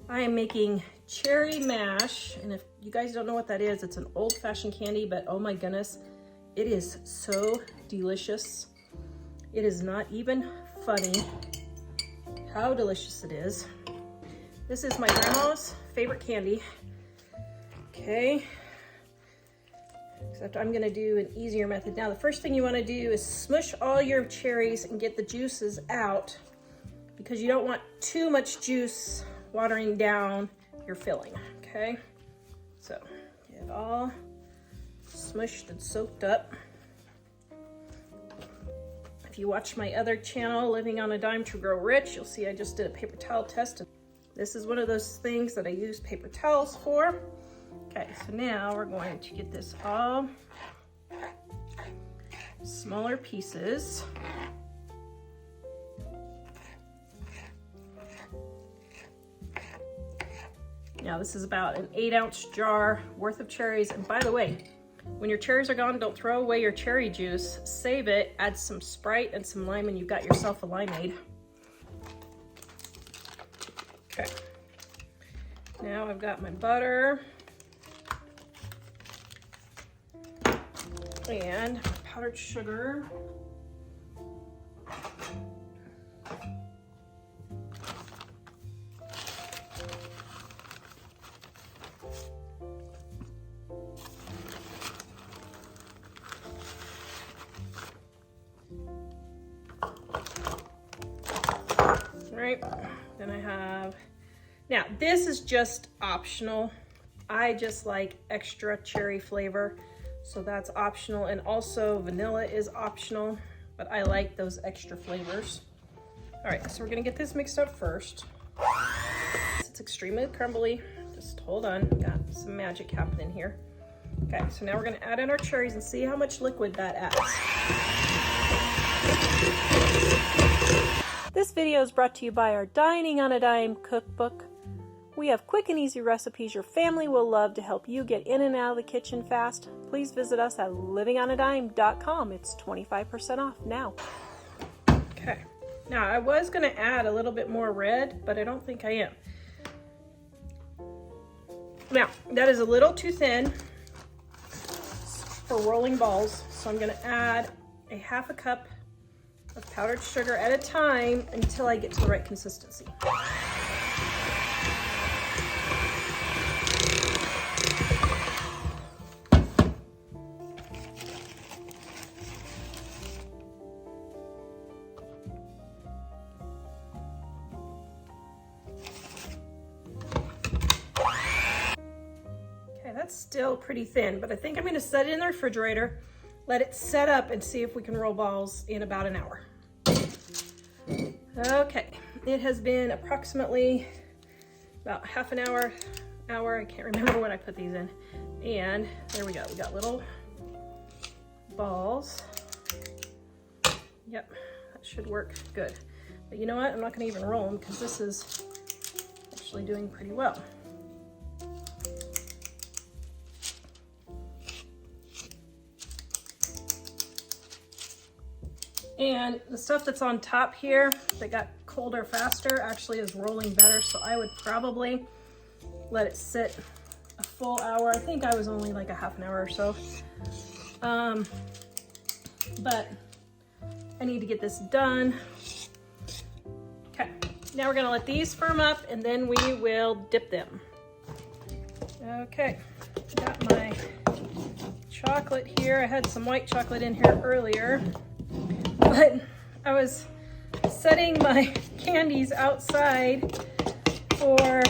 I am making cherry mash, and if you guys don't know what that is, it's an old-fashioned candy, but oh my goodness, it is so delicious. It is not even funny how delicious it is. This is my grandma's favorite candy. Okay, except I'm gonna do an easier method. Now, the first thing you wanna do is smush all your cherries and get the juices out, because you don't want too much juice watering down your filling, okay? So, get it all smushed and soaked up. If you watch my other channel, Living on a Dime to Grow Rich, you'll see I just did a paper towel test. This is one of those things that I use paper towels for. Okay, so now we're going to get this all smaller pieces. Now this is about an 8-ounce jar worth of cherries. And by the way, when your cherries are gone, don't throw away your cherry juice. Save it, add some Sprite and some lime, and you've got yourself a limeade. Okay. Now I've got my butter and powdered sugar. Right, then I have, now this is just optional. I just like extra cherry flavor, so that's optional, and also vanilla is optional, but I like those extra flavors. All right, so we're gonna get this mixed up first. It's extremely crumbly, just hold on, got some magic happening here. Okay, so now we're gonna add in our cherries and see how much liquid that adds. This video is brought to you by our Dining on a Dime cookbook. We have quick and easy recipes your family will love to help you get in and out of the kitchen fast. Please visit us at livingonadime.com. It's 25% off now. Okay, now I was going to add a little bit more red, but I don't think I am. Now, that is a little too thin for rolling balls, so I'm going to add a half a cup of powdered sugar at a time until I get to the right consistency. Okay, that's still pretty thin, but I think I'm going to set it in the refrigerator, let it set up, and see if we can roll balls in about an hour. Okay, it has been approximately about half an hour, I can't remember when I put these in. And there we go, we got little balls. Yep, that should work good. But you know what, I'm not gonna even roll them because this is actually doing pretty well. And the stuff that's on top here that got colder faster actually is rolling better, so I would probably let it sit a full hour. I think I was only like a half an hour or so. But I need to get this done. Okay, now we're gonna let these firm up and then we will dip them. Okay, got my chocolate here. I had some white chocolate in here earlier, but I was setting my candies outside to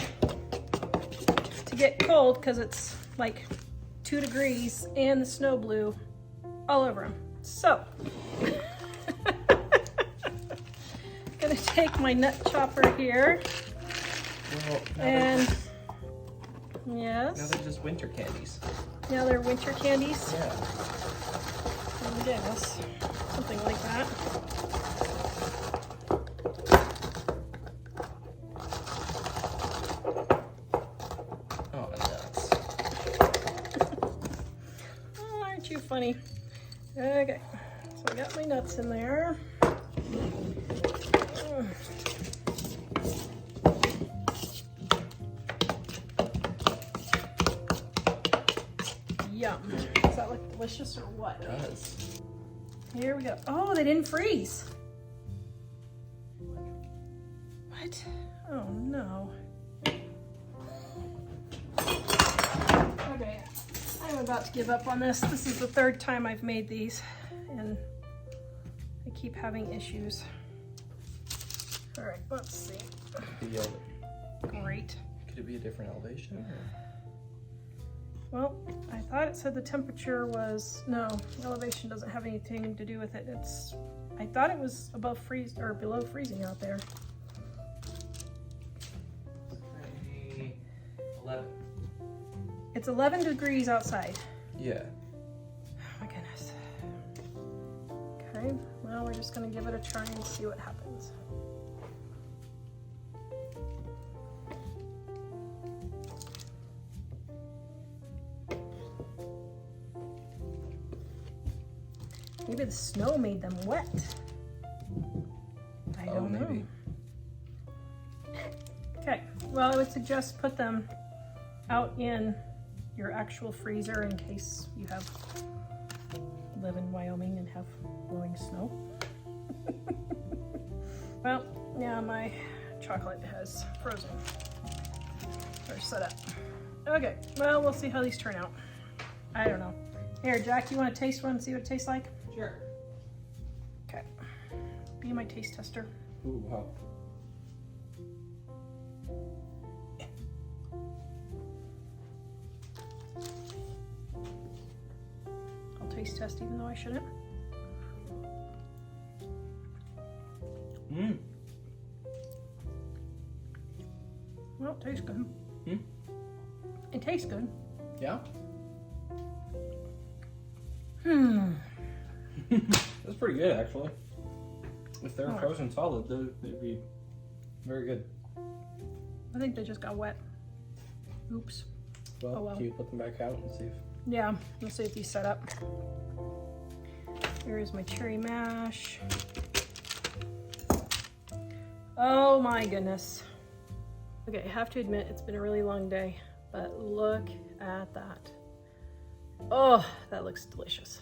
get cold because it's like 2 degrees and the snow blew all over them. So, gonna take my nut chopper here. Well, and yes. Now they're just winter candies. Now they're winter candies? Yeah. I guess. Something like that. Oh, nuts. Oh, aren't you funny? Okay, so I got my nuts in there. delicious or what? It does. Here we go. Oh, they didn't freeze. What? Oh no. Okay, I'm about to give up on this. This is the third time I've made these and I keep having issues. All right, let's see. Great. Could it be a different elevation? Or? Well, I thought it said the temperature was, no, elevation doesn't have anything to do with it. I thought it was above freeze or below freezing out there. 11. It's 11 degrees outside. Yeah. Oh my goodness. Okay, well, we're just gonna give it a try and see what happens. Maybe the snow made them wet. I don't know. Maybe. Okay, well, I would suggest put them out in your actual freezer in case you live in Wyoming and have blowing snow. Well, yeah, my chocolate has frozen or set up. Okay, well, we'll see how these turn out. I don't know. Here, Jack, you want to taste one and see what it tastes like? Sure. Okay. Be my taste tester. Ooh, wow. I'll taste test even though I shouldn't. Mmm. Well, it tastes good. Hmm? It tastes good. Yeah? That's pretty good, actually. If they're frozen solid, they'd be very good. I think they just got wet. Oops. Well, Oh, well. can you put them back out and see if... Yeah, let's see if these set up. Here is my cherry mash. Oh my goodness. Okay, I have to admit it's been a really long day, but look at that. Oh, that looks delicious.